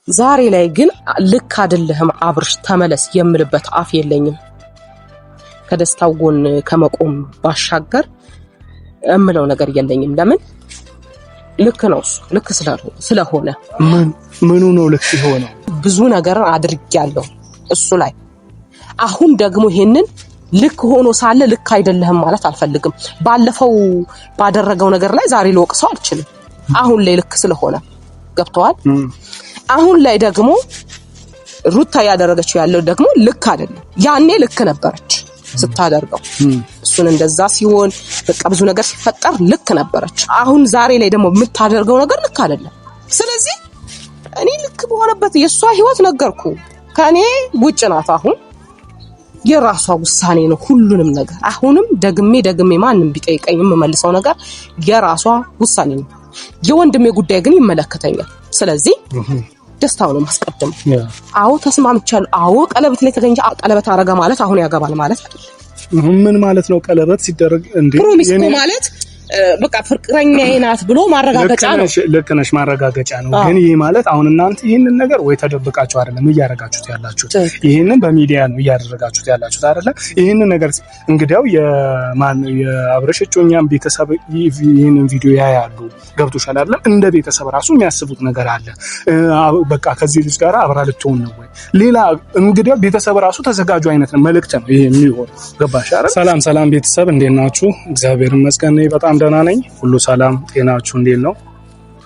ዛሬ ላይ ግን ልክ አይደለህም አብርሽ ተመለስ የምልበት አፍ የለኝም። ከደስታው ጎን ከመቆም ባሻገር እምለው ነገር የለኝም። ለምን ልክ ነው እሱ ልክ ስለሆነ ምኑ ነው ልክ የሆነው? ብዙ ነገር አድርጌያለሁ እሱ ላይ። አሁን ደግሞ ይሄንን ልክ ሆኖ ሳለ ልክ አይደለህም ማለት አልፈልግም። ባለፈው ባደረገው ነገር ላይ ዛሬ ልወቅሰው አልችልም። አሁን ላይ ልክ ስለሆነ ገብቷል። አሁን ላይ ደግሞ ሩታ ያደረገችው ያለው ደግሞ ልክ አይደለም። ያኔ ልክ ነበረች ስታደርገው እሱን እንደዛ ሲሆን በቃ ብዙ ነገር ሲፈጠር ልክ ነበረች። አሁን ዛሬ ላይ ደግሞ የምታደርገው ነገር ልክ አይደለም። ስለዚህ እኔ ልክ በሆነበት የሷ ህይወት ነገርኩ ከኔ ውጭ ናት። አሁን የራሷ ውሳኔ ነው ሁሉንም ነገር። አሁንም ደግሜ ማንንም ቢጠይቀኝ የምመልሰው ነገር የራሷ ውሳኔ ነው። የወንድሜ ጉዳይ ግን ይመለከተኛል። ስለዚህ ደስታው ነው ማስቀደም። አዎ ተስማምቻለሁ። አዎ ቀለበት ላይ ተገኘ ቀለበት አረጋ ማለት አሁን ያገባል ማለት አይደለም። ምን ማለት ነው? ቀለበት ሲደረግ እንዴ ፕሮሚስ ማለት በቃ ፍቅረኛዬ ናት ብሎ ማረጋገጫ ነው። ልክ ነሽ፣ ማረጋገጫ ነው። ግን ይሄ ማለት አሁን እናንተ ይሄንን ነገር ወይ ተደብቃችሁ አይደለም እያረጋችሁት ያላችሁት፣ ይሄንን በሚዲያ ነው እያደረጋችሁት ያላችሁት አይደለም። ይሄንን ነገር እንግዲያው የአብርሽ እጮኛም ቤተሰብ ይሄንን ቪዲዮ ያያሉ። ገብቶሻል አይደለም? እንደ ቤተሰብ ራሱ የሚያስቡት ነገር አለ። በቃ ከዚህ ልጅ ጋር አብራ ልትሆን ነው ወይ ሌላ እንግዲያው ቤተሰብ ራሱ ተዘጋጁ አይነት ነው መልእክት ነው ይሄ የሚሆን። ገባሽ አይደል? ሰላም ቤተሰብ እንዴት ናችሁ? እግዚአብሔር ይመስገን በጣም ደህና ነኝ። ሁሉ ሰላም ጤናችሁ እንዴት ነው?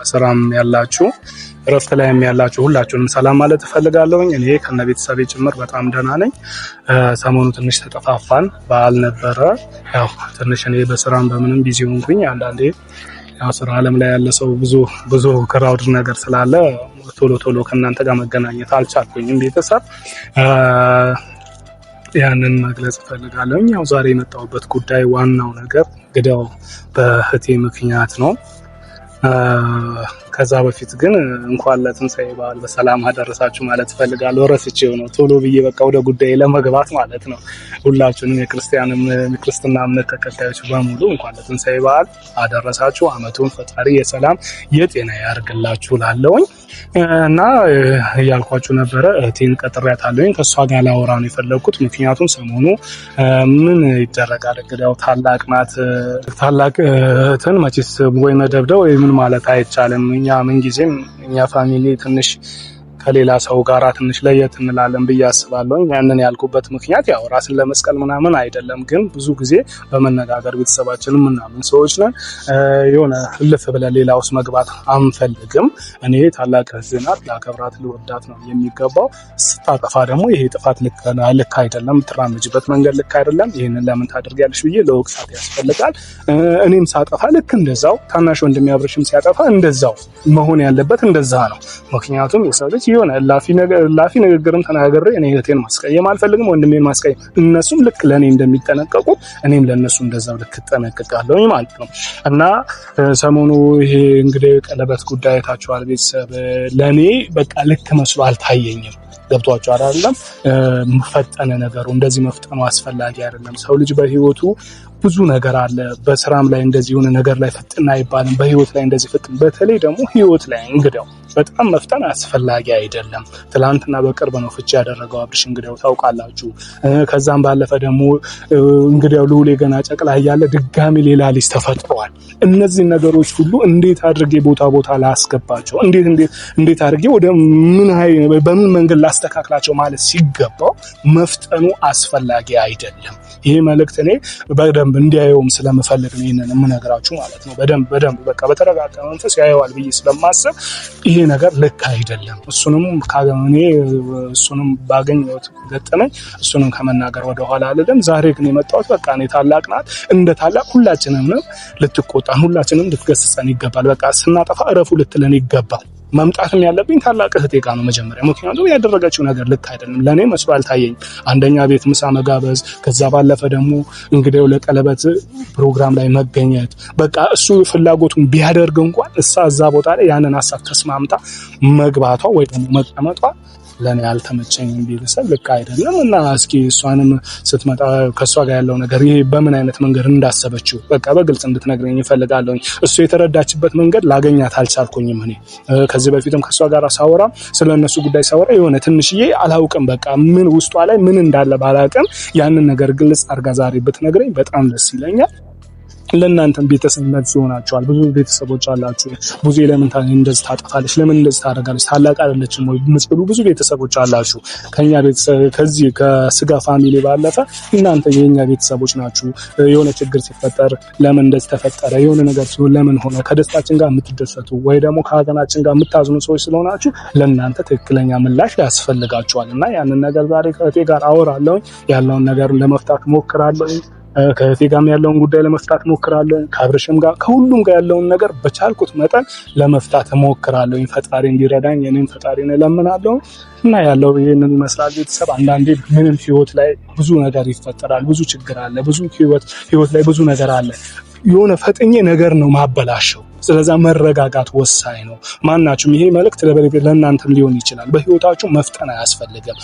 ስራም ያላችሁ እረፍት ላይም ያላችሁ ሁላችሁንም ሰላም ማለት እፈልጋለሁኝ። እኔ ከነ ቤተሰቤ ጭምር በጣም ደህና ነኝ። ሰሞኑ ትንሽ ተጠፋፋን፣ በዓል ነበረ። ያው ትንሽ እኔ በስራም በምንም ቢዚ ሆንኩኝ። አንዳንዴ ያው ስራ ዓለም ላይ ያለ ሰው ብዙ ክራውድ ነገር ስላለ ቶሎ ከእናንተ ጋር መገናኘት አልቻልኩኝም ቤተሰብ። ያንን መግለጽ እፈልጋለሁ። ያው ዛሬ የመጣሁበት ጉዳይ ዋናው ነገር እንግዲህ በእህቴ ምክንያት ነው። ከዛ በፊት ግን እንኳን ለትንሳኤ በዓል በሰላም አደረሳችሁ ማለት እፈልጋለሁ። ረስቼው ነው ቶሎ ብዬ በቃ ወደ ጉዳይ ለመግባት ማለት ነው። ሁላችሁንም የክርስትና እምነት ተከታዮች በሙሉ እንኳን ለትንሳኤ በዓል አደረሳችሁ። አመቱን ፈጣሪ የሰላም የጤና ያርግላችሁ ላለውኝ እና እያልኳችሁ ነበረ። እህቴን ቀጥሬያታለሁኝ። ከሷ ጋር ላወራ ነው የፈለኩት። ምክንያቱም ሰሞኑ ምን ይደረጋል እንግዲህ ታላቅ ናት። ታላቅ እህትን መቼስ ወይ መደብደብ ወይ ምን ማለት አይቻልም። እኛ ምንጊዜም እኛ ፋሚሊ ትንሽ ከሌላ ሰው ጋር ትንሽ ለየት እንላለን ብዬ አስባለሁ። ያንን ያልኩበት ምክንያት ያው ራስን ለመስቀል ምናምን አይደለም፣ ግን ብዙ ጊዜ በመነጋገር ቤተሰባችንን ምናምን ሰዎች ነን። የሆነ እልፍ ብለን ሌላ ውስጥ መግባት አንፈልግም። እኔ ታላቅ እህት ናት፣ ላከብራት ልወዳት ነው የሚገባው። ስታጠፋ ደግሞ ይሄ ጥፋት ልክ አይደለም፣ የምትራመጅበት መንገድ ልክ አይደለም። ይህንን ለምን ታደርጊያለሽ ብዬ ለወቅሳት ያስፈልጋል። እኔም ሳጠፋ ልክ እንደዛው፣ ታናሽ ወንድሜ አብርሽም ሲያጠፋ እንደዛው መሆን ያለበት እንደዛ ነው። ምክንያቱም የሰው ልጅ የሆነ ላፊ ንግግርም ተናግሬ እኔ እህቴን ማስቀየም አልፈልግም፣ ወንድሜን ማስቀየም። እነሱም ልክ ለኔ እንደሚጠነቀቁ እኔም ለነሱ እንደዛው ልክ እጠነቀቃለሁ ማለት ነው። እና ሰሞኑ ይሄ እንግዲህ ቀለበት ጉዳይ ታችኋል ቤተሰብ። ለኔ በቃ ልክ መስሎ አልታየኝም። ገብቷችሁ አይደለም? ፈጠነ ነገሩ። እንደዚህ መፍጠኑ አስፈላጊ አይደለም። ሰው ልጅ በህይወቱ ብዙ ነገር አለ። በስራም ላይ እንደዚህ የሆነ ነገር ላይ ፈጥና አይባልም። በህይወት ላይ እንደዚህ ፈጥን፣ በተለይ ደግሞ ህይወት ላይ እንግዲያው በጣም መፍጠን አስፈላጊ አይደለም። ትላንትና በቅርብ ነው ፍቺ ያደረገው አብርሽ እንግዲያው ታውቃላችሁ። ከዛም ባለፈ ደግሞ እንግዲያው ልዑሌ ገና ጨቅላ እያለ ድጋሚ ሌላ ልጅ ተፈጥሯል። እነዚህ ነገሮች ሁሉ እንዴት አድርጌ ቦታ ላስገባቸው፣ እንዴት አድርጌ ወደ በምን መንገድ ላስተካክላቸው ማለት ሲገባው መፍጠኑ አስፈላጊ አይደለም። ይሄ መልእክት እኔ በደንብ እንዲያየውም ስለምፈልግ ነው ይሄንን የምነግራችሁ ማለት ነው። በደንብ በቃ በተረጋጋ መንፈስ ያየዋል ብዬ ስለማስብ ይሄ ነገር ልክ አይደለም። እሱንም ባገኘሁት ገጠመኝ እሱንም ከመናገር ወደ ኋላ አልልም። ዛሬ ግን የመጣሁት በቃ እኔ ታላቅ ናት፣ እንደ ታላቅ ሁላችንም ነው ልትቆጣን፣ ሁላችንም ልትገስጸን ይገባል። በቃ ስናጠፋ እረፉ ልትለን ይገባል። መምጣትም ያለብኝ ታላቅ እህቴ ጋር ነው መጀመሪያ። ምክንያቱም ያደረገችው ነገር ልክ አይደለም፣ ለኔ መስሎ አልታየኝ። አንደኛ ቤት ምሳ መጋበዝ፣ ከዛ ባለፈ ደግሞ እንግዲህ ለቀለበት ፕሮግራም ላይ መገኘት፣ በቃ እሱ ፍላጎቱን ቢያደርግ እንኳን እዛ ቦታ ላይ ያንን ሀሳብ ተስማምታ መግባቷ ወይ ደግሞ መቀመጧ ለኔ አልተመቸኝም። ቤተሰብ ልክ አይደለም። እና እስኪ እሷንም ስትመጣ ከሷ ጋር ያለው ነገር ይሄ በምን አይነት መንገድ እንዳሰበችው በቃ በግልጽ እንድትነግረኝ እፈልጋለሁ። እሱ የተረዳችበት መንገድ ላገኛት አልቻልኩኝም። እኔ ከዚህ በፊትም ከሷ ጋር ሳወራ ስለነሱ ጉዳይ ሳወራ የሆነ ትንሽዬ አላውቅም በቃ ምን ውስጧ ላይ ምን እንዳለ ባላውቅም ያንን ነገር ግልጽ አድርጋ ዛሬ ብትነግረኝ በጣም ደስ ይለኛል። ለእናንተም ቤተሰብ መልስ ይሆናችኋል። ብዙ ቤተሰቦች አላችሁ። ብዙ ለምን እንደዚህ ታጠፋለች፣ ለምን እንደዚህ ታደርጋለች፣ ታላቅ አይደለችም ወይ የምትሉ ብዙ ቤተሰቦች አላችሁ። ከኛ ቤተሰብ ከዚህ ከስጋ ፋሚሊ ባለፈ እናንተ የኛ ቤተሰቦች ናችሁ። የሆነ ችግር ሲፈጠር ለምን እንደዚህ ተፈጠረ፣ የሆነ ነገር ሲሆን ለምን ሆነ፣ ከደስታችን ጋር የምትደሰቱ ወይ ደግሞ ከሀዘናችን ጋር የምታዝኑ ሰዎች ስለሆናችሁ ለእናንተ ትክክለኛ ምላሽ ያስፈልጋችኋል እና ያንን ነገር ዛሬ ከእቴ ጋር አወራለሁ። ያለውን ነገር ለመፍታት ሞክራለሁ። ከእቴ ጋርም ያለውን ጉዳይ ለመፍታት ሞክራለሁ። ከአብርሽም ጋር ከሁሉም ጋር ያለውን ነገር በቻልኩት መጠን ለመፍታት ሞክራለሁ። ፈጣሪ እንዲረዳኝ እኔም ፈጣሪን እለምናለሁ እና ያለው ይሄንን ይመስላል። ቤተሰብ አንዳንዴ ምንም ህይወት ላይ ብዙ ነገር ይፈጠራል። ብዙ ችግር አለ። ብዙ ህይወት ላይ ብዙ ነገር አለ። የሆነ ፈጥኜ ነገር ነው ማበላሸው። ስለዛ መረጋጋት ወሳኝ ነው። ማናችሁም ይሄ መልእክት ለእናንተም ሊሆን ይችላል። በህይወታችሁ መፍጠን አያስፈልግም።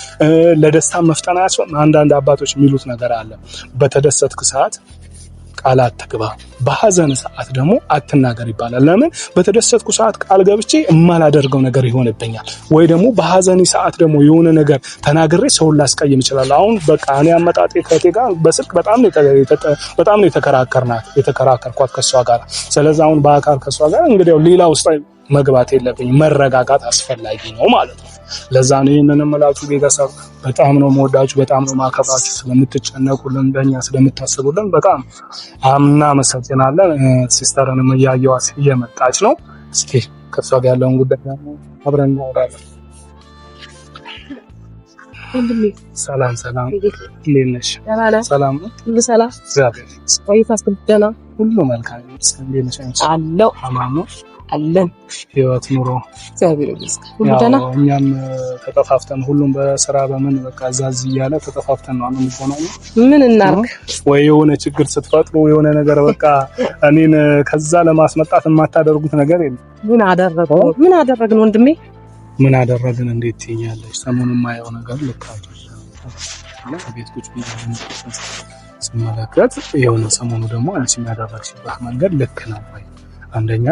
ለደስታ መፍጠን አያስፈልግም። አንዳንድ አባቶች የሚሉት ነገር አለ። በተደሰትክ ሰዓት ቃል አትግባ፣ በሐዘን ሰዓት ደግሞ አትናገር ይባላል። ለምን? በተደሰትኩ ሰዓት ቃል ገብቼ የማላደርገው ነገር ይሆንብኛል፣ ወይ ደግሞ በሐዘን ሰዓት ደግሞ የሆነ ነገር ተናግሬ ሰውን ላስቀይም ይችላል። አሁን በቃ እኔ አመጣጤ ከእቴ ጋር በስልክ በጣም ነው የተከራከርኳት ከሷ ጋር። ስለዚህ አሁን በአካል ከሷ ጋር እንግዲህ ሌላ ውስጥ መግባት የለብኝ። መረጋጋት አስፈላጊ ነው ማለት ነው። ለዛ ነው ይሄንን እምላችሁ ቤተሰብ። በጣም ነው የምወዳችሁ፣ በጣም ነው ማከብራችሁ። ስለምትጨነቁልን በእኛ ስለምታስቡልን በጣም እናመሰግናለን። ሲስተርንም እያየዋት እየመጣች ነው። እስኪ ከሷ ጋር ያለውን ጉዳይ አብረን እናወራለን። ሰላም ሰላም፣ እንዴት ነሽ? ሰላም ነው ሁሉ ሰላም? እግዚአብሔር ይመስገን። ሁሉ መልካም ነው። እንዴት ነሽ? አለው አማኑ አለን ህይወት ኑሮ እግዚአብሔር ይመስገን ሁሉ ደህና። እኛም ተጠፋፍተን ሁሉም በስራ በምን በቃ ዛዝ እያለ ተጠፋፍተን ነው አሁን ሆነው ምን እናርግ ወይ የሆነ ችግር ስትፈጥሩ የሆነ ነገር በቃ እኔን ከዛ ለማስመጣት የማታደርጉት ነገር የለም። ምን አደረግን ወንድሜ? ምን አደረግን እንዴት ትይኛለሽ? ሰሞኑን ማየው ነገር ልክ አይደለም። ቤት ቁጭ ብለን ስመለከት የሆነ ሰሞኑ ደግሞ አንቺ የሚያደርግሽበት መንገድ ልክ ነው ወይ? አንደኛ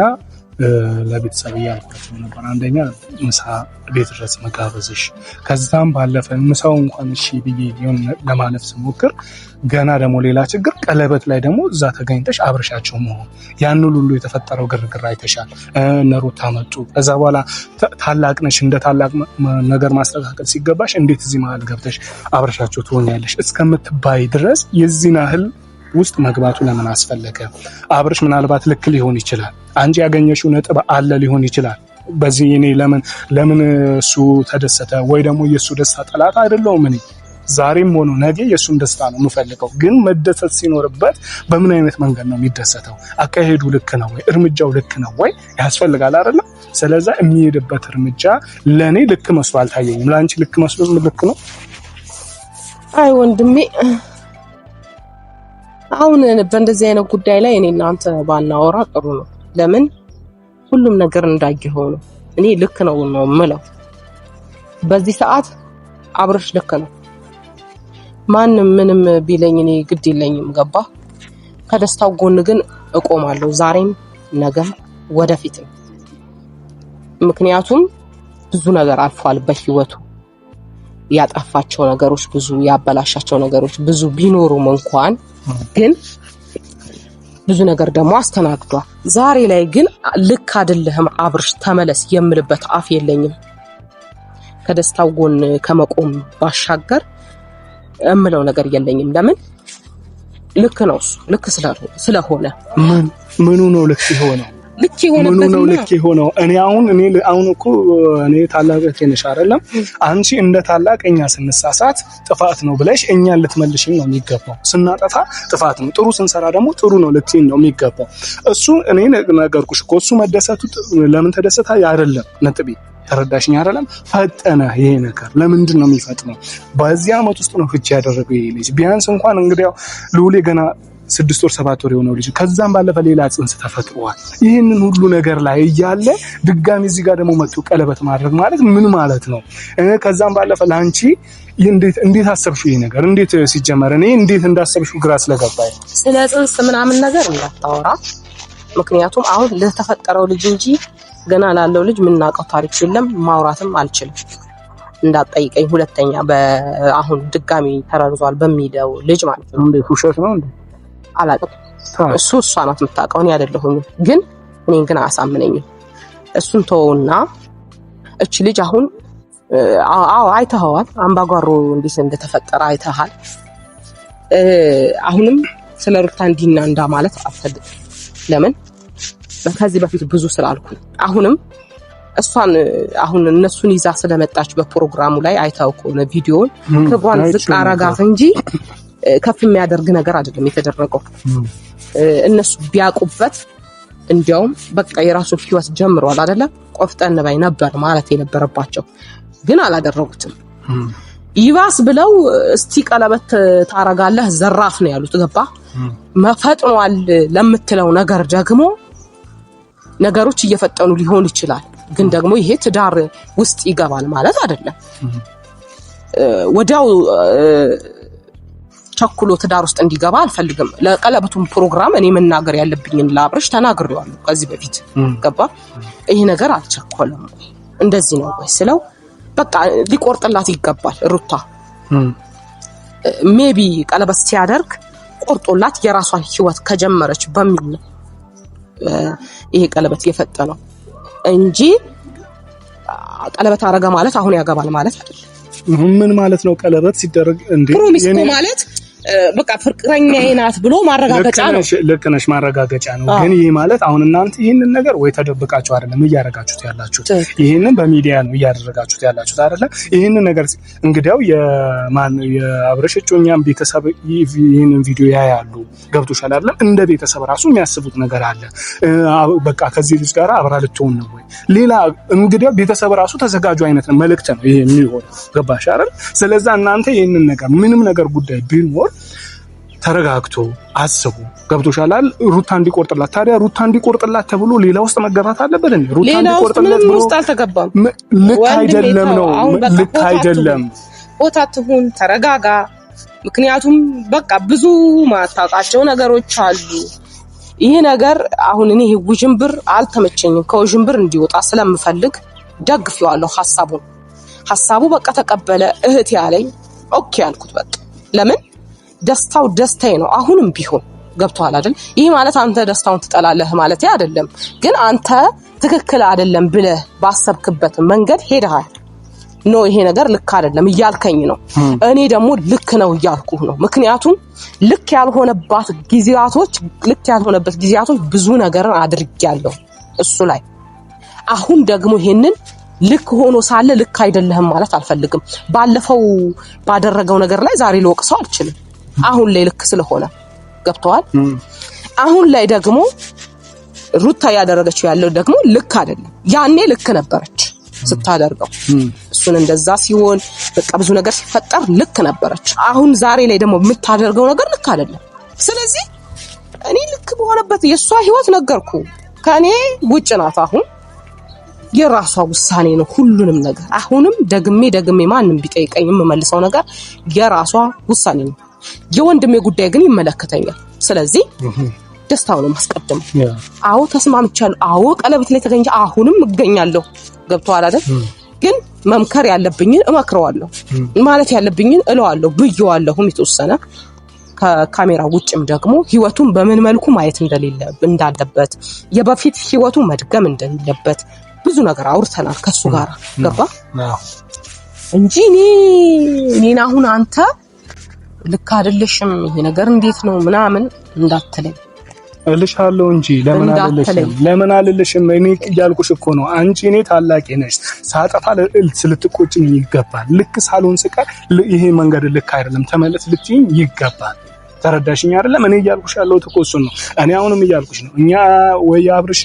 ለቤተሰብ እያልኳቸው ነበር። አንደኛ ምሳ ቤት ድረስ መጋበዝሽ፣ ከዛም ባለፈ ምሳው እንኳን እሺ ብዬ ሊሆን ለማለፍ ስሞክር ገና ደግሞ ሌላ ችግር፣ ቀለበት ላይ ደግሞ እዛ ተገኝተሽ አብረሻቸው መሆን፣ ያን ሁሉ የተፈጠረው ግርግር አይተሻል። እነ ሩታ መጡ። ከዛ በኋላ ታላቅ ነሽ፣ እንደ ታላቅ ነገር ማስተካከል ሲገባሽ እንዴት እዚህ መሀል ገብተሽ አብረሻቸው ትሆኛለሽ እስከምትባይ ድረስ የዚህን ያህል ውስጥ መግባቱ ለምን አስፈለገ? አብርሽ ምናልባት ልክ ሊሆን ይችላል። አንቺ ያገኘሽው ነጥብ አለ ሊሆን ይችላል። በዚህ እኔ ለምን እሱ ተደሰተ ወይ ደግሞ የሱ ደስታ ጠላት አይደለሁም። እኔ ዛሬም ሆኖ ነገ የሱን ደስታ ነው የምፈልገው። ግን መደሰት ሲኖርበት በምን አይነት መንገድ ነው የሚደሰተው? አካሄዱ ልክ ነው ወይ? እርምጃው ልክ ነው ወይ? ያስፈልጋል አይደለ? ስለዛ የሚሄድበት እርምጃ ለኔ ልክ መስሎ አልታየኝም። ለአንቺ ልክ መስሎ ልክ ነው? አይ ወንድሜ አሁን በእንደዚህ አይነት ጉዳይ ላይ እኔ እናንተ ባናወራ ጥሩ ነው። ለምን ሁሉም ነገር እንዳይሆን ነው። እኔ ልክ ነው የምለው። በዚህ ሰዓት አብርሽ ልክ ነው። ማንም ምንም ቢለኝ እኔ ግድ የለኝም። ገባ? ከደስታው ጎን ግን እቆማለሁ። ዛሬም ነገም ወደፊትም። ምክንያቱም ብዙ ነገር አልፏል በህይወቱ። ያጠፋቸው ነገሮች ብዙ፣ ያበላሻቸው ነገሮች ብዙ ቢኖሩም እንኳን ግን ብዙ ነገር ደግሞ አስተናግዷል። ዛሬ ላይ ግን ልክ አይደለህም አብርሽ ተመለስ የምልበት አፍ የለኝም። ከደስታው ጎን ከመቆም ባሻገር እምለው ነገር የለኝም። ለምን ልክ ነው እሱ ልክ ስለሆነ ምኑ ነው ልክ የሆነው? ልክ የሆነው እኔ አሁን እኮ እኔ ታላቅ ነሽ አይደለም? አንቺ እንደ ታላቅ እኛ ስንሳሳት ጥፋት ነው ብለሽ እኛን ልትመልሽኝ ነው የሚገባው። ስናጠፋ ጥፋት ነው፣ ጥሩ ስንሰራ ደግሞ ጥሩ ነው ልትይኝ ነው የሚገባው። እሱ እኔ ነገርኩሽ እኮ እሱ መደሰቱ ለምን ተደሰታ አይደለም ነጥቤ። ተረዳሽኝ አይደለም? ፈጠነ ይሄ ነገር ለምንድን ነው የሚፈጥነው? በዚህ አመት ውስጥ ነው ፍቺ ያደረገው ይሄ ልጅ። ቢያንስ እንኳን እንግዲያው ልዑሌ ገና 6 ወር 7 ወር የሆነው ልጅ ከዛም ባለፈ ሌላ ጽንስ ተፈጥሯል። ይህንን ሁሉ ነገር ላይ እያለ ድጋሚ እዚህ ጋር ደግሞ መጥቶ ቀለበት ማድረግ ማለት ምን ማለት ነው? ከዛም ባለፈ ላንቺ እንዴት አሰብሽው ይሄ ነገር? እንዴት ሲጀመር እኔ እንዴት እንዳሰብሽው ግራ ስለገባኝ ስለ ጽንስ ምናምን ነገር እንዳታወራ። ምክንያቱም አሁን ለተፈጠረው ልጅ እንጂ ገና ላለው ልጅ ምናቀው ታሪክ የለም ማውራትም አልችልም እንዳትጠይቀኝ ሁለተኛ አሁን ድጋሚ ተረርዟል በሚለው ልጅ ማለት ነው። እንዴ ውሸት ነው እንዴ? አላውቅም። እሷ ናት የምታውቀው እኔ አይደለሁም። ግን እኔን ግን አያሳምነኝም። እሱን ተወውና እቺ ልጅ አሁን አይተኸዋል። አምባጓሮ እንዴት እንደተፈጠረ አይተሃል። አሁንም ስለ ሩታ እንዲና እንዳ ማለት አልፈልግም። ለምን ከዚህ በፊት ብዙ ስላልኩ አሁንም እሷን አሁን እነሱን ይዛ ስለመጣች በፕሮግራሙ ላይ አይታው ከሆነ ቪዲዮውን ከጓን ዝቅ አረጋት እንጂ ከፍ የሚያደርግ ነገር አይደለም የተደረገው። እነሱ ቢያቁበት እንዲያውም በቃ የራሱን ህይወት ጀምሯል አይደለ? ቆፍጠን ባይ ነበር ማለት የነበረባቸው ግን አላደረጉትም። ይባስ ብለው እስቲ ቀለበት ታረጋለህ ዘራፍ ነው ያሉት። ገባ መፈጥኗል ለምትለው ነገር ደግሞ ነገሮች እየፈጠኑ ሊሆን ይችላል። ግን ደግሞ ይሄ ትዳር ውስጥ ይገባል ማለት አይደለም። ወዲያው ቸኩሎ ትዳር ውስጥ እንዲገባ አልፈልግም። ለቀለበቱም ፕሮግራም እኔ መናገር ያለብኝን ለአብርሽ ተናግሬዋለሁ ከዚህ በፊት ገባ። ይሄ ነገር አልቸኮለም እንደዚህ ነው ወይ ስለው በቃ ሊቆርጥላት ይገባል። ሩታ ሜቢ ቀለበት ሲያደርግ ቆርጦላት የራሷን ህይወት ከጀመረች በሚል ነው ይሄ ቀለበት የፈጠነው እንጂ ቀለበት አረጋ ማለት አሁን ያገባል ማለት አይደለም። ምን ማለት ነው ቀለበት ሲደረግ እንዴ? ፕሮሚስ ማለት በቃ ፍቅረኛዬ ናት ብሎ ማረጋገጫ ነው። ልክ ነሽ ማረጋገጫ ነው። ግን ይሄ ማለት አሁን እናንተ ይሄንን ነገር ወይ ተደብቃችሁ አይደለም እያረጋችሁት ያላችሁት፣ ይሄንን በሚዲያ ነው እያደረጋችሁት ያላችሁት አይደለም። ይሄንን ነገር እንግዲያው የአብርሽ እጮኛም ቤተሰብ ይሄንን ቪዲዮ ያያሉ። ገብቶሻል አይደለም? እንደ ቤተሰብ ራሱ የሚያስቡት ነገር አለ። በቃ ከዚህ ልጅ ጋር አብራ ልትሆን ነው ወይ ሌላ እንግዲያው ቤተሰብ ራሱ ተዘጋጁ አይነት ነው መልእክት ነው ይሄ የሚሆነው። ገባሽ አይደል? ስለዚህ እናንተ ይሄንን ነገር ምንም ነገር ጉዳይ ቢኖር ተረጋግቶ አስቡ። ገብቶሻል አይደል? ሩታ እንዲቆርጥላት ታዲያ ሩታ እንዲቆርጥላት ተብሎ ሌላ ውስጥ መገባት አለበት እንዴ? ሩታ እንዲቆርጥላት ብሎ ውስጥ አልተገባም። ልክ አይደለም ነው ልክ አይደለም። ቦታ ትሁን ተረጋጋ። ምክንያቱም በቃ ብዙ ማታውቃቸው ነገሮች አሉ። ይሄ ነገር አሁን እኔ ውዥንብር አልተመቸኝም። ከውዥንብር እንዲወጣ ስለምፈልግ ደግፌዋለሁ ሐሳቡ በቃ ተቀበለ። እህት ያለኝ ኦኬ አልኩት በቃ። ለምን ደስታው ደስታዬ ነው። አሁንም ቢሆን ገብቷል አይደል? ይሄ ማለት አንተ ደስታውን ትጠላለህ ማለት አይደለም። ግን አንተ ትክክል አይደለም ብለህ ባሰብክበት መንገድ ሄደሃል። ኖ ይሄ ነገር ልክ አይደለም እያልከኝ ነው። እኔ ደግሞ ልክ ነው እያልኩህ ነው። ምክንያቱም ልክ ያልሆነበት ጊዜያቶች ብዙ ነገርን አድርጌያለሁ እሱ ላይ። አሁን ደግሞ ይሄንን ልክ ሆኖ ሳለ ልክ አይደለህም ማለት አልፈልግም። ባለፈው ባደረገው ነገር ላይ ዛሬ ልወቅሰው አልችልም። አሁን ላይ ልክ ስለሆነ ገብቷል። አሁን ላይ ደግሞ ሩታ ያደረገችው ያለው ደግሞ ልክ አይደለም። ያኔ ልክ ነበረች ስታደርገው። እሱን እንደዛ ሲሆን በቃ ብዙ ነገር ሲፈጠር ልክ ነበረች። አሁን ዛሬ ላይ ደግሞ የምታደርገው ነገር ልክ አይደለም። ስለዚህ እኔ ልክ በሆነበት የሷ ህይወት ነገርኩ ከኔ ውጭ ናት። አሁን የራሷ ውሳኔ ነው ሁሉንም ነገር። አሁንም ደግሜ ማንንም ቢጠይቀኝ የምመልሰው ነገር የራሷ ውሳኔ ነው። የወንድሜ ጉዳይ ግን ይመለከተኛል። ስለዚህ ደስታውን ማስቀደም። አዎ ተስማምቻለሁ። አዎ ቀለበት ላይ ተገኘ። አሁንም እገኛለሁ። ገብቷል አይደል? ግን መምከር ያለብኝን እመክረዋለሁ፣ ማለት ያለብኝን እለዋለሁ ብየዋለሁ። የተወሰነ ከካሜራ ውጭም ደግሞ ህይወቱን በምን መልኩ ማየት እንዳለበት የበፊት ህይወቱ መድገም እንደሌለበት ብዙ ነገር አውርተናል ከሱ ጋር ገባ እንጂ እኔን አሁን አንተ ልክ አይደለሽም ይሄ ነገር እንዴት ነው ምናምን እንዳትለኝ እልሻለሁ እንጂ ለምን አልልሽም? እኔ እያልኩሽ እኮ ነው። አንቺ እኔ ታላቂ ነሽ። ሳጠፋ ልትቆጭኝ ይገባል። ልክ ሳልሆን ስቀር ይሄ መንገድ ልክ አይደለም ተመለስ ልትይኝ ይገባል። ተረዳሽኝ አይደለም? እኔ እያልኩሽ ያለሁት እኮ እሱን ነው። እኔ አሁንም እያልኩሽ ነው። እኛ ወይ አብርሽ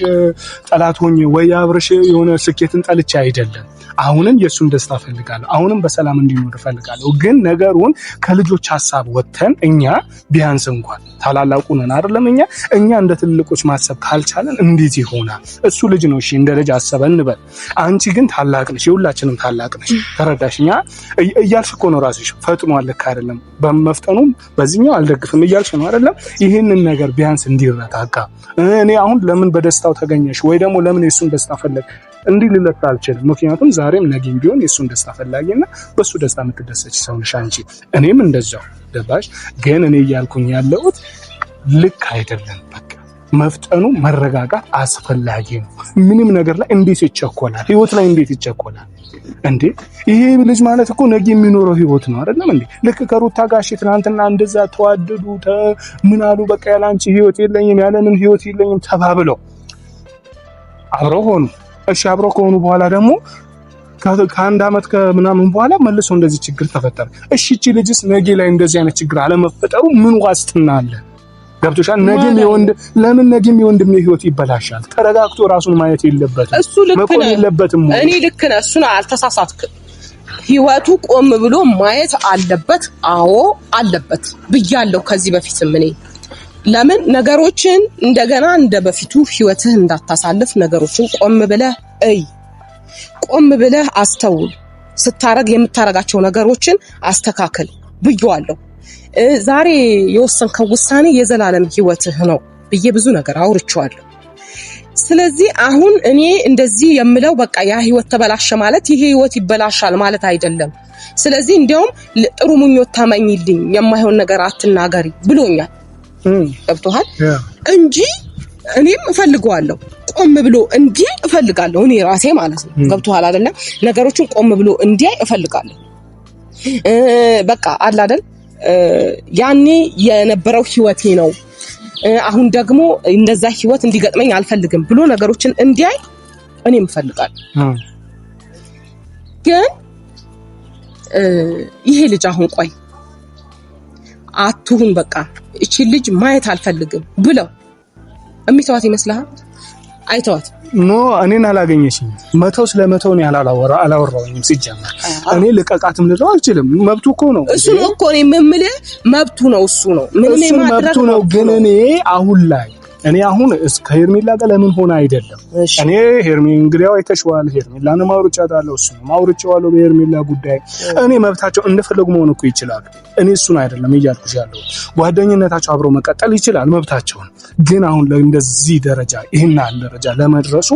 ጠላት ሆኜ ወይ አብርሽ የሆነ ስኬትን ጠልቼ አይደለም። አሁንም የሱን ደስታ ፈልጋለሁ። አሁንም በሰላም እንዲኖር ፈልጋለሁ። ግን ነገሩን ከልጆች ሐሳብ ወጥተን እኛ ቢያንስ እንኳን ታላላቁ ነን አይደለም እኛ እንደ ትልቆች ማሰብ ካልቻለን እንዴት ይሆናል? እሱ ልጅ ነው፣ እሺ እንደ ልጅ አሰበ እንበል። አንቺ ግን ታላቅ ነሽ፣ የሁላችንም ታላቅ ነሽ። ተረዳሽኛ? እያልሽ እኮ ነው ራስሽ ፈጥኗል፣ ልክ አይደለም፣ በመፍጠኑም በዚህኛው አልደግፍም እያልሽ ነው አይደለም? ይህንን ነገር ቢያንስ እንዲረጋጋ እኔ አሁን ለምን በደስታው ተገኘሽ ወይ ደግሞ ለምን የሱን ደስታ ፈለግ እንዲህ ልለት አልችልም። ምክንያቱም ዛሬም ነገም ቢሆን የሱን ደስታ ፈላጊና በሱ ደስታ የምትደሰች ሰው ነሽ አንቺ፣ እኔም እንደዛው ገባሽ? ግን እኔ እያልኩኝ ያለሁት ልክ አይደለም። በቃ መፍጠኑ መረጋጋት አስፈላጊ ነው። ምንም ነገር ላይ እንዴት ይቸኮላል? ህይወት ላይ እንዴት ይቸኮላል እንዴ? ይሄ ልጅ ማለት እኮ ነገ የሚኖረው ህይወት ነው አይደለም እንዴ? ልክ ከሩታ ጋር ትናንትና እንደዛ ተዋደዱ ምን አሉ፣ በቃ ያላንቺ ህይወት የለኝም ያለንም ህይወት የለኝም ተባብለው አብረው ሆኑ። እሺ አብረው ከሆኑ በኋላ ደግሞ ከአንድ አመት ከምናምን በኋላ መልሶ እንደዚህ ችግር ተፈጠረ። እሺ እቺ ልጅስ ነገ ላይ እንደዚህ አይነት ችግር አለመፈጠሩ ምን ዋስትና አለ? ገብቶሻል? ነገም የወንድም ህይወት ይበላሻል። ተረጋግቶ ራሱን ማየት የለበትም። እሱ ልክ ነው። እኔ ልክ ነህ። እሱን አልተሳሳትክም። ህይወቱ ቆም ብሎ ማየት አለበት። አዎ አለበት ብያለሁ ከዚህ በፊትም እኔ ለምን ነገሮችን እንደገና እንደ በፊቱ ህይወትህ እንዳታሳልፍ ነገሮችን ቆም ብለህ አስተውል። ስታረግ የምታረጋቸው ነገሮችን አስተካክል ብያለሁ። ዛሬ የወሰንከው ውሳኔ የዘላለም ህይወትህ ነው ብዬ ብዙ ነገር አውርቼዋለሁ። ስለዚህ አሁን እኔ እንደዚህ የምለው በቃ ያ ህይወት ተበላሸ ማለት ይሄ ህይወት ይበላሻል ማለት አይደለም። ስለዚህ እንዲያውም ጥሩ ምኞት ታመኝልኝ፣ የማይሆን ነገር አትናገሪ ብሎኛል። ገብቶሃል? እንጂ እኔም እፈልገዋለሁ ቆም ብሎ እንዲህ እፈልጋለሁ እኔ ራሴ ማለት ነው። ገብቶሃል አይደለ? ነገሮችን ቆም ብሎ እንዲህ እፈልጋለሁ። በቃ አለ አይደል? ያኔ የነበረው ህይወቴ ነው፣ አሁን ደግሞ እንደዛ ህይወት እንዲገጥመኝ አልፈልግም ብሎ ነገሮችን እንዲያይ እኔም እፈልጋለሁ። ግን ይሄ ልጅ አሁን ቆይ አትሁን በቃ እቺ ልጅ ማየት አልፈልግም ብለው እሚተዋት ይመስልሃል? አይተዋት ኖ እኔን አላገኘሽኝ። መተው ስለመተው ነው አላወራሁኝም። ሲጀመር እኔ ልቀቃትም ልለው አልችልም። መብቱ እኮ ነው። እሱ ነው እኮ እኔ የምልህ መብቱ ነው። እሱ ነው ምንም ማድረግ ነው። ግን እኔ አሁን እስከ ሄርሜላ ጋር ለምን ሆነ አይደለም። እኔ ሄርሜላ እንግዲህ አይተሽዋል። ሄርሜላን ማውርቻታለሁ፣ እሱ ነው ማውርቻዋለሁ በሄርሜላ ጉዳይ። እኔ መብታቸው እንደፈለጉ መሆን እኮ ይችላሉ። እኔ እሱን አይደለም እያልኩሽ ያለው። ጓደኝነታቸው አብረው መቀጠል ይችላል፣ መብታቸው። ግን አሁን ለእንደዚህ ደረጃ ይሄን ደረጃ ለመድረሱ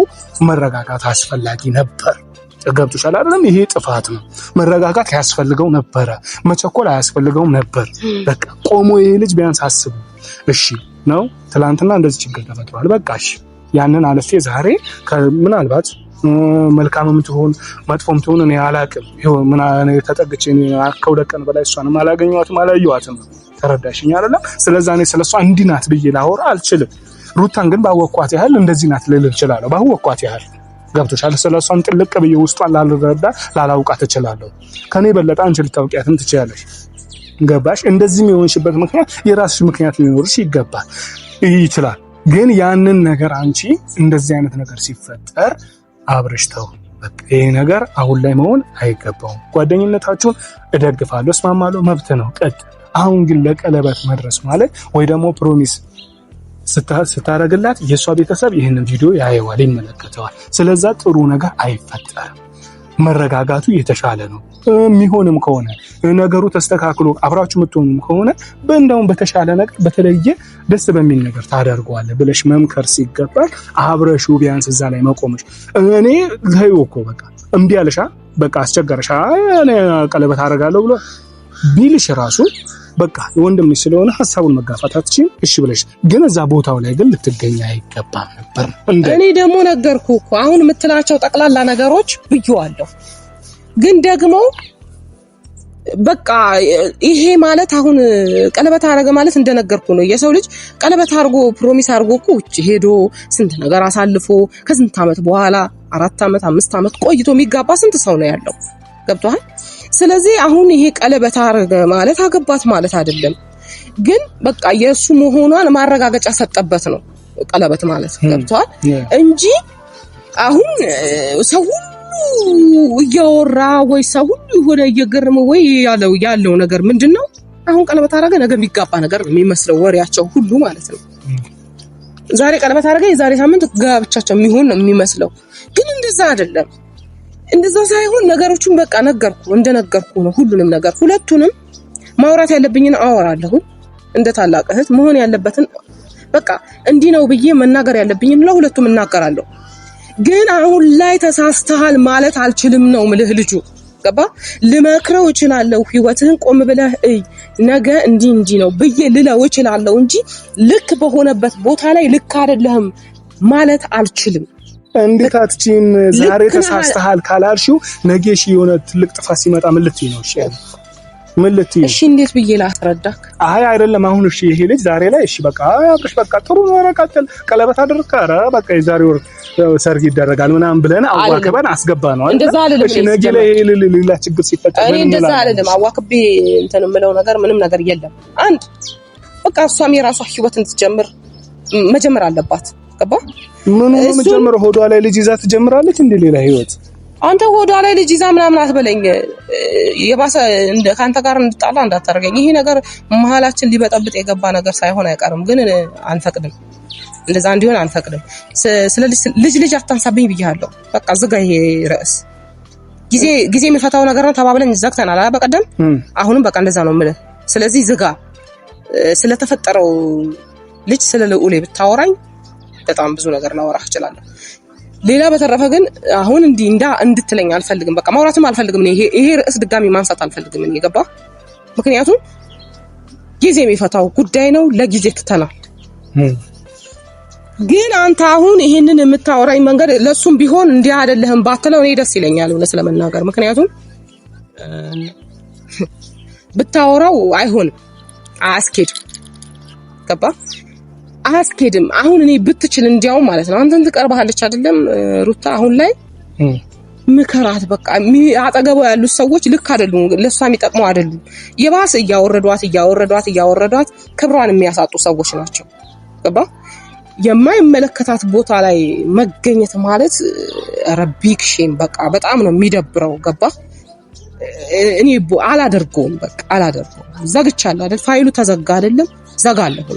መረጋጋት አስፈላጊ ነበር። ገብቶሻል አይደለም? ይሄ ጥፋት ነው። መረጋጋት ያስፈልገው ነበረ። መቸኮል አያስፈልገውም ነበር። በቃ ቆሞ ይሄ ልጅ ቢያንስ አስቡ። እሺ ነው ትላንትና እንደዚህ ችግር ተፈጥሯል። በቃ እሺ ያንን አለፌ ዛሬ ምናልባት መልካምም ትሆን መጥፎም ትሆን እኔ አላቅም። ምን ተጠግቼ ከሁለት ቀን በላይ እሷንም አላገኘኋትም አላየኋትም። ተረዳሽኝ አይደለም? ስለዛ እኔ ስለሷ እንዲህ ናት ብዬ ላወራ አልችልም። ሩታን ግን ባወኳት ያህል እንደዚህ ናት ልል እችላለሁ። ባወኳት ያህል ገብቶሻል? ስለሷን ጥልቅ ብዬ ውስጧን ላልረዳ ላላውቃት እችላለሁ። ከኔ በለጠ አንቺ ልታውቂያትም ትችያለሽ። ገባሽ? እንደዚህም የሆንሽበት ምክንያት የራስሽ ምክንያት ሊኖርሽ ይችላል። ግን ያንን ነገር አንቺ እንደዚህ አይነት ነገር ሲፈጠር አብረሽ ተው። በቃ ይሄ ነገር አሁን ላይ መሆን አይገባውም። ጓደኝነታችሁን እደግፋለሁ፣ እስማማለሁ፣ መብት ነው። አሁን ግን ለቀለበት መድረስ ማለት ወይ ደግሞ ፕሮሚስ ስታረግላት የሷ ቤተሰብ ይህንን ቪዲዮ ያየዋል፣ ይመለከተዋል። ስለዛ ጥሩ ነገር አይፈጠርም። መረጋጋቱ የተሻለ ነው። የሚሆንም ከሆነ ነገሩ ተስተካክሎ አብራችሁ የምትሆኑም ከሆነ እንደውም በተሻለ ነገር በተለየ ደስ በሚል ነገር ታደርገዋለህ ብለሽ መምከር ሲገባል አብረሹ ቢያንስ እዛ ላይ መቆምሽ። እኔ ለይው እኮ በቃ እምቢ አለሽ፣ በቃ አስቸገረሽ፣ እኔ ቀለበት አደርጋለሁ ብሎ ቢልሽ ራሱ በቃ ወንድምሽ ስለሆነ ሐሳቡን መጋፋታችን እሺ ብለሽ ግን እዛ ቦታው ላይ ግን ልትገኝ አይገባም ነበር። እኔ ደግሞ ነገርኩ እኮ አሁን የምትላቸው ጠቅላላ ነገሮች ብየዋለሁ። ግን ደግሞ በቃ ይሄ ማለት አሁን ቀለበት አረገ ማለት እንደነገርኩ ነው። የሰው ልጅ ቀለበት አርጎ ፕሮሚስ አርጎ እኮ ውጪ ሄዶ ስንት ነገር አሳልፎ ከስንት ዓመት በኋላ 4 ዓመት 5 ዓመት ቆይቶ የሚጋባ ስንት ሰው ነው ያለው። ገብቷል? ስለዚህ አሁን ይሄ ቀለበት አረገ ማለት አገባት ማለት አይደለም። ግን በቃ የሱ መሆኗን ማረጋገጫ ሰጠበት ነው ቀለበት ማለት። ገብቷል? እንጂ አሁን ሰው ሁሉ እያወራ ወይ ሰው ሁሉ የሆነ እየገረመ ወይ ያለው ነገር ምንድነው? አሁን ቀለበት አደረገ ነገ የሚጋባ ነገር ነው የሚመስለው ወሬያቸው ሁሉ ማለት ነው። ዛሬ ቀለበት አደረገ የዛሬ ሳምንት ጋብቻቸው የሚሆን ነው የሚመስለው። ግን እንደዛ አይደለም። እንደዛ ሳይሆን ነገሮችን በቃ እንደነገርኩ ነው ሁሉንም ነገር። ሁለቱንም ማውራት ያለብኝን አወራለሁ እንደ ታላቅ እህት፣ መሆን ያለበትን በቃ እንዲህ ነው ብዬ መናገር ያለብኝን ለሁለቱም እናገራለሁ። ግን አሁን ላይ ተሳስተሃል ማለት አልችልም ነው ምልህ ልጁ ገባ። ልመክረው እችላለሁ፣ ህይወትህን ቆም ብለህ ነገ እንዲህ ነው ብዬ ልለው እችላለሁ እንጂ ልክ በሆነበት ቦታ ላይ ልክ አይደለህም ማለት አልችልም። እንዴት አትቺም? ዛሬ ተሳስተሃል ካላልሽው ነገ እሺ የሆነ ትልቅ ጥፋት ሲመጣ ምን ልትይ ነው? እሺ እንዴት ብዬ ላስረዳክ? አይ አይደለም አሁን እሺ ይሄ ልጅ ዛሬ ላይ እሺ በቃ አብረሽ በቃ ጥሩ ነው ረቃተል ቀለበት አድርካ ኧረ በቃ የዛሬ ወር ሰርግ ይደረጋል ምናምን ብለን አዋክበን አስገባ ነው አይደል? እሺ ነገ ላይ ሌላ ችግር ሲፈጠር እኔ እንደዛ አይደለም አዋክቤ እንትን የምለው ነገር ምንም ነገር የለም። አንድ በቃ እሷም የራሷ ህይወት እንድትጀምር መጀመር አለባት ገባ። ምን ነው መጀመር ሆዷ ላይ ልጅ ይዛ ትጀምራለች እንዴ ሌላ ህይወት? አንተ ሆዷ ላይ ልጅ ይዛ ምናምን አትበለኝ። የባሰ ካንተ ጋር እንድጣላ እንዳታረገኝ። ይሄ ነገር መሀላችን ሊበጠብጥ የገባ ነገር ሳይሆን አይቀርም። ግን አንፈቅድም፣ እንደዛ እንዲሆን አንፈቅድም። ስለ ልጅ አታንሳብኝ ብያለሁ። በቃ ዝጋ ይሄ ርዕስ። ጊዜ የሚፈታው ነገር ነው ተባብለን ዘግተናል በቀደም። አሁንም በቃ እንደዛ ነው የምልህ። ስለዚህ ዝጋ። ስለተፈጠረው ልጅ ስለ ልዑሌ ብታወራኝ በጣም ብዙ ነገር ላወራህ እችላለሁ። ሌላ በተረፈ ግን አሁን እንድትለኝ አልፈልግም። በቃ ማውራትም አልፈልግም። ይሄ ርዕስ ድጋሚ ማንሳት አልፈልግም። እኔ ገባ። ምክንያቱም ጊዜ የሚፈታው ጉዳይ ነው። ለጊዜ ትተናል። ግን አንተ አሁን ይሄንን የምታወራኝ መንገድ ለሱም ቢሆን እንዲህ አይደለህም ባትለው እኔ ደስ ይለኛል እውነት ለመናገር። ምክንያቱም ብታወራው አይሆንም፣ አያስኬድም። ገባ አያስኬድም። አሁን እኔ ብትችል እንዲያው ማለት ነው አንተን ትቀርባለች አይደለም ሩታ፣ አሁን ላይ ምከራት። በቃ አጠገቧ ያሉት ሰዎች ልክ አይደሉም፣ ለሷ የሚጠቅሙ አይደሉም። የባሰ እያወረዷት ክብሯን የሚያሳጡ ሰዎች ናቸው። ገባ። የማይመለከታት ቦታ ላይ መገኘት ማለት ረቢክ ሼም፣ በቃ በጣም ነው የሚደብረው። ገባ። እኔ አላደርገውም፣ በቃ አላደርገውም። ዘግቻለሁ አይደል? ፋይሉ ተዘጋ አይደለም? ዘጋለሁ።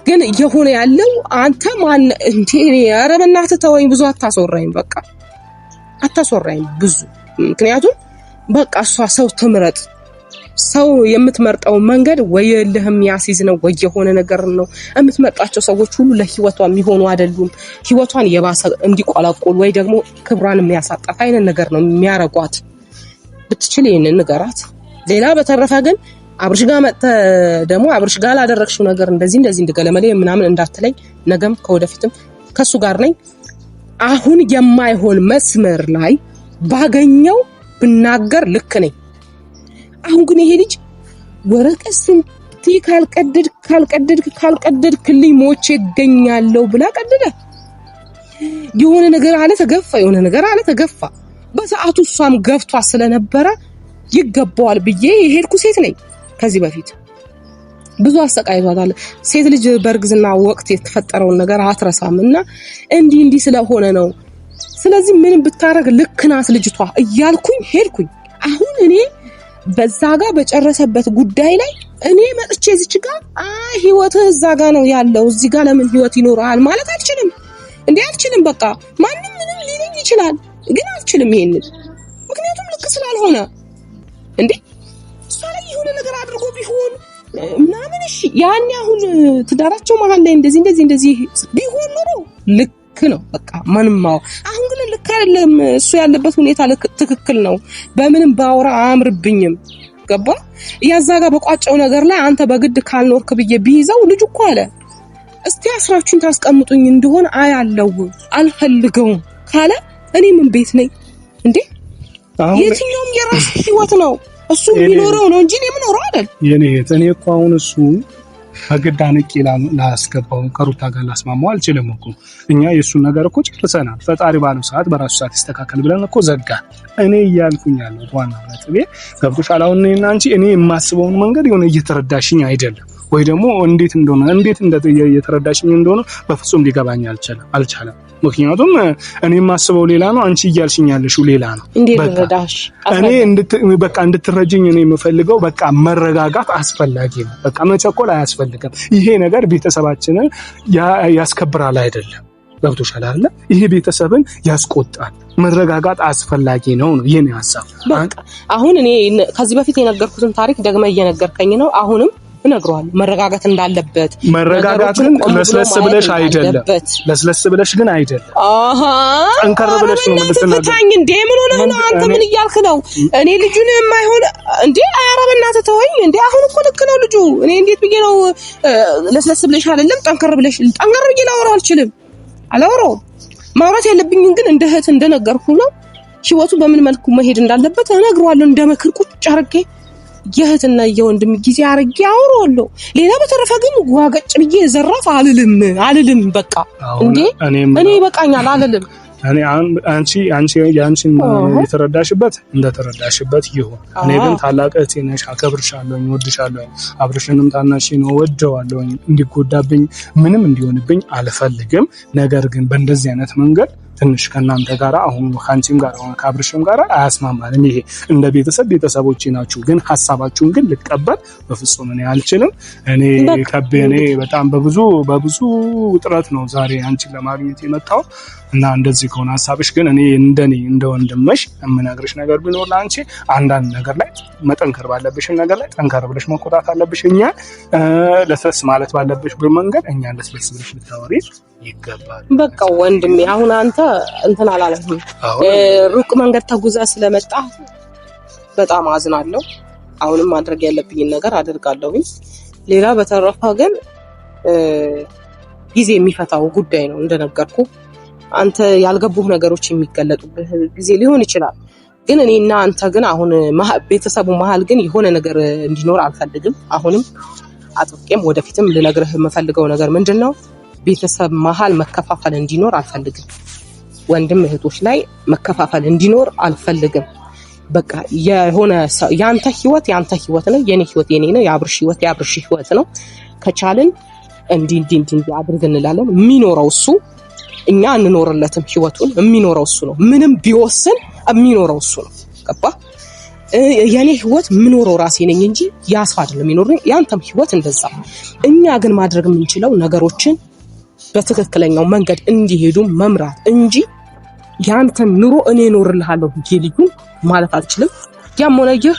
ግን የሆነ ያለው አንተ ማን እንዴ? ኧረ በእናትህ ተወኝ፣ ብዙ አታስወራኝ፣ በቃ አታስወራኝ ብዙ። ምክንያቱም በቃ እሷ ሰው ትምረጥ። ሰው የምትመርጠው መንገድ ወይ የለህም ያሲዝ ነው ወይ የሆነ ነገር ነው። የምትመርጣቸው ሰዎች ሁሉ ለህይወቷ የሚሆኑ አይደሉም። ህይወቷን የባሰ እንዲቆላቆል ወይ ደግሞ ክብሯን የሚያሳጣት አይነት ነገር ነው የሚያረጓት። ብትችል ይሄንን ንገራት። ሌላ በተረፈ ግን አብርሽ ጋር መጥተህ ደግሞ አብርሽ ጋር ላደረግሽው ነገር እንደዚህ እንደገለመለ ምናምን እንዳትለኝ። ነገም ከወደፊትም ከሱ ጋር ነኝ። አሁን የማይሆን መስመር ላይ ባገኘው ብናገር ልክ ነኝ። አሁን ግን ይሄ ልጅ ወረቀት ስንት ካልቀደድክልኝ ሞቼ እገኛለሁ ብላ ቀደደ። የሆነ ነገር አለ ተገፋ። በሰዓቱ እሷም ገፍቷ ስለነበረ ይገባዋል ብዬ የሄድኩ ሴት ነኝ። ከዚህ በፊት ብዙ አሰቃይቷታል። ሴት ልጅ በእርግዝና ወቅት የተፈጠረውን ነገር አትረሳምና እንዲህ ስለሆነ ነው። ስለዚህ ምን ብታረግ ልክ ናት ልጅቷ እያልኩኝ ሄድኩኝ። አሁን እኔ በዛ ጋር በጨረሰበት ጉዳይ ላይ እኔ መጥቼ እዚች ጋር ህይወትህ እዛ ጋር ነው ያለው፣ እዚህ ጋር ለምን ህይወት ይኖርሃል ማለት አልችልም። አልችልም። በቃ ማንም ምንም ሊለኝ ይችላል፣ ግን አልችልም ይሄንን። ምክንያቱም ልክ ስላልሆነ እሷ ላይ የሆነ ነገር አድርጎ ቢሆን ምናምን እሺ፣ ያኔ አሁን ትዳራቸው መሀል ላይ እንደዚህ ቢሆን ኖሮ ልክ ነው። በቃ ማንማው አሁን ግን ልክ አይደለም። እሱ ያለበት ሁኔታ ትክክል ነው። በምንም ባወራ አያምርብኝም። ገባ። ያዛጋ በቋጨው ነገር ላይ አንተ በግድ ካልኖርክ ብዬ ቢይዘው ልጅ እኮ አለ እስቲ አስራችሁን ታስቀምጡኝ እንደሆነ አያለው አልፈልገውም ካለ እኔ ምን ቤት ነኝ እንዴ? የትኛውም የራሱ ህይወት ነው እሱ የሚኖረው ነው እንጂ እኔ የምኖረው አይደል? እኔ እኮ አሁን እሱ ከግድ አንቄ ላስገባው ከሩታ ጋር ላስማማው አልችልም እኮ። እኛ የእሱን ነገር እኮ ጨርሰናል። ፈጣሪ ባለው ሰዓት በራሱ ሰዓት ይስተካከል ብለን እኮ ዘጋን። እኔ እያልኩኝ ያለው ዋና ነጥቤ ገብቶሻል። አሁን እኔና አንቺ እኔ የማስበውን መንገድ የሆነ እየተረዳሽኝ አይደለም። ወይ ደግሞ እንዴት እየተረዳሽኝ እንደሆነ በፍጹም ሊገባኝ አልቻለም። ምክንያቱም እኔ የማስበው ሌላ ነው፣ አንቺ እያልሽኝ ያለሽው ሌላ ነው። እኔ በቃ እንድትረጅኝ እኔ የምፈልገው በቃ መረጋጋት አስፈላጊ ነው። በቃ መቸኮል አያስፈልግም። ይሄ ነገር ቤተሰባችንን ያስከብራል አይደለም። ገብቶሻል አይደል? ይሄ ቤተሰብን ያስቆጣል። መረጋጋት አስፈላጊ ነው የኔ ሐሳብ። አሁን እኔ ከዚህ በፊት የነገርኩትን ታሪክ ደግመህ እየነገርከኝ ነው። አሁንም እነግረዋለሁ መረጋጋት እንዳለበት። መረጋጋትን ለስለስ ብለሽ ግን አይደለም። ጠንከር ብለሽ ነው የምትናገረው እንዴ? ምን ሆነህ ነው አንተ? ምን እያልክ ነው? እኔ ልጁን የማይሆን እንዴ? ኧረ በእናትህ ተወኝ እንዴ! አሁን እኮ ልክ ነው ልጁ። እኔ እንዴት ብዬ ነው ለስለስ ብለሽ አይደለም ጠንከር ብዬ ላወራው አልችልም። አላወራውም። ማውራት ያለብኝን ግን እንደ እህት እንደነገርኩ ነው። ህይወቱ በምን መልኩ መሄድ እንዳለበት እነግረዋለሁ። እንደ ምክር ቁጭ አድርጌ የእህትና የወንድም ጊዜ አድርጌ አወራዋለሁ። ሌላ በተረፈ ግን ዋገጭ ብዬ ዘራፍ አልልም። በቃ እንዴ እኔ ይበቃኛል አልልም። እኔ ያንቺን የተረዳሽበት እንደተረዳሽበት ይሁን። እኔ ግን ታላቅ እህቴ ነሽ፣ አከብርሻለሁ፣ እወድሻለሁ። አብርሽንም ታናሽ ነው፣ ወደዋለሁ። እንዲጎዳብኝ ምንም እንዲሆንብኝ አልፈልግም። ነገር ግን በእንደዚህ አይነት መንገድ ትንሽ ከናንተ ጋር አሁን ካንቺም ጋር አሁን ከአብርሽም ጋር አያስማማንም። ይሄ እንደ ቤተሰቦቼ ናችሁ፣ ግን ሐሳባችሁን ግን ልቀበል በፍጹም እኔ አልችልም። እኔ በጣም በብዙ ውጥረት ነው ዛሬ አንቺን ለማግኘት የመጣው እና እንደዚህ ከሆነ ሐሳብሽ ግን እኔ እንደ ወንድምሽ የምነግርሽ ነገር ቢኖር ለአንቺ አንዳንድ ነገር ላይ መጠንከር ባለብሽ ነገር ላይ ጠንከር ብለሽ መቆጣት አለብሽ። እኛ ለስለስ ማለት ባለብሽ መንገድ እኛ ለስለስ ብለሽ ልታወሪ ይገባል። በቃ ወንድሜ አሁን አንተ እንትን አላለህም። ሩቅ መንገድ ተጉዘ ስለመጣ በጣም አዝናለሁ። አሁንም ማድረግ ያለብኝን ነገር አደርጋለሁ። ሌላ በተረፈ ግን ጊዜ የሚፈታው ጉዳይ ነው እንደነገርኩ። አንተ ያልገቡህ ነገሮች የሚገለጡብህ ጊዜ ሊሆን ይችላል። ግን እኔና አንተ ግን አሁን ቤተሰቡ መሀል ግን የሆነ ነገር እንዲኖር አልፈልግም። አሁንም አጥብቄም ወደፊትም ልነግርህ የምፈልገው ነገር ምንድነው? ቤተሰብ መሀል መከፋፈል እንዲኖር አልፈልግም። ወንድም እህቶች ላይ መከፋፈል እንዲኖር አልፈልግም። በቃ የሆነ ያንተ ህይወት ያንተ ህይወት ነው፣ የኔ ህይወት የኔ ነው፣ የአብርሽ ህይወት የአብርሽ ህይወት ነው። ከቻልን እንዲህ አድርግ እንላለን። የሚኖረው እሱ፣ እኛ እንኖርለትም። ህይወቱን የሚኖረው እሱ ነው። ምንም ቢወስን የሚኖረው እሱ ነው። ገባ? የኔ ህይወት ምኖረው ራሴ ነኝ እንጂ ያሳ አይደለም የሚኖርኝ። ያንተም ህይወት እንደዛ። እኛ ግን ማድረግ የምንችለው ነገሮችን በትክክለኛው መንገድ እንዲሄዱ መምራት እንጂ ያንተን ኑሮ እኔ እኖርልሃለሁ ብዬ ልዩ ማለት አልችልም። ያም ሆነ ይህ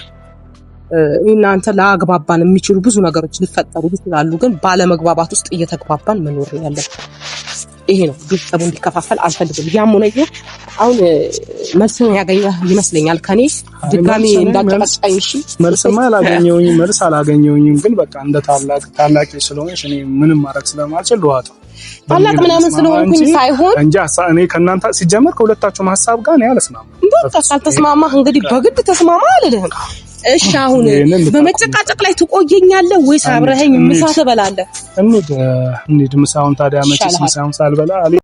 እናንተ ለአግባባን የሚችሉ ብዙ ነገሮች ሊፈጠሩ ይችላሉ። ግን ባለመግባባት ውስጥ እየተግባባን መኖር ያለብን ይሄ ነው። ቤተሰቡ እንዲከፋፈል አልፈልግም። ያም ሆነ ይህ አሁን መልስን ያገኘህ ይመስለኛል ከኔ ድጋሚ እንዳጨቀጭቀኝ። እሺ መልስማ አላገኘሁኝም። ግን በቃ እንደ ታላቅ ስለሆነሽ እኔ ምንም ማድረግ ስለማልችል ልዋጣ ታላቅ ምናምን ስለሆንኩኝ ሳይሆን እንጂ እኔ ከእናንተ ሲጀመር ከሁለታችሁ ሐሳብ ጋር ነው ያለስማማ። በቃ ካልተስማማህ እንግዲህ በግድ ተስማማ አልልህም። እሺ አሁን በመጨቃጨቅ ላይ ትቆየኛለህ ወይስ አብረኸኝ ምሳ ትበላለህ? እንሂድ ምሳውን ታዲያ መቼስ ምሳውን ሳልበላ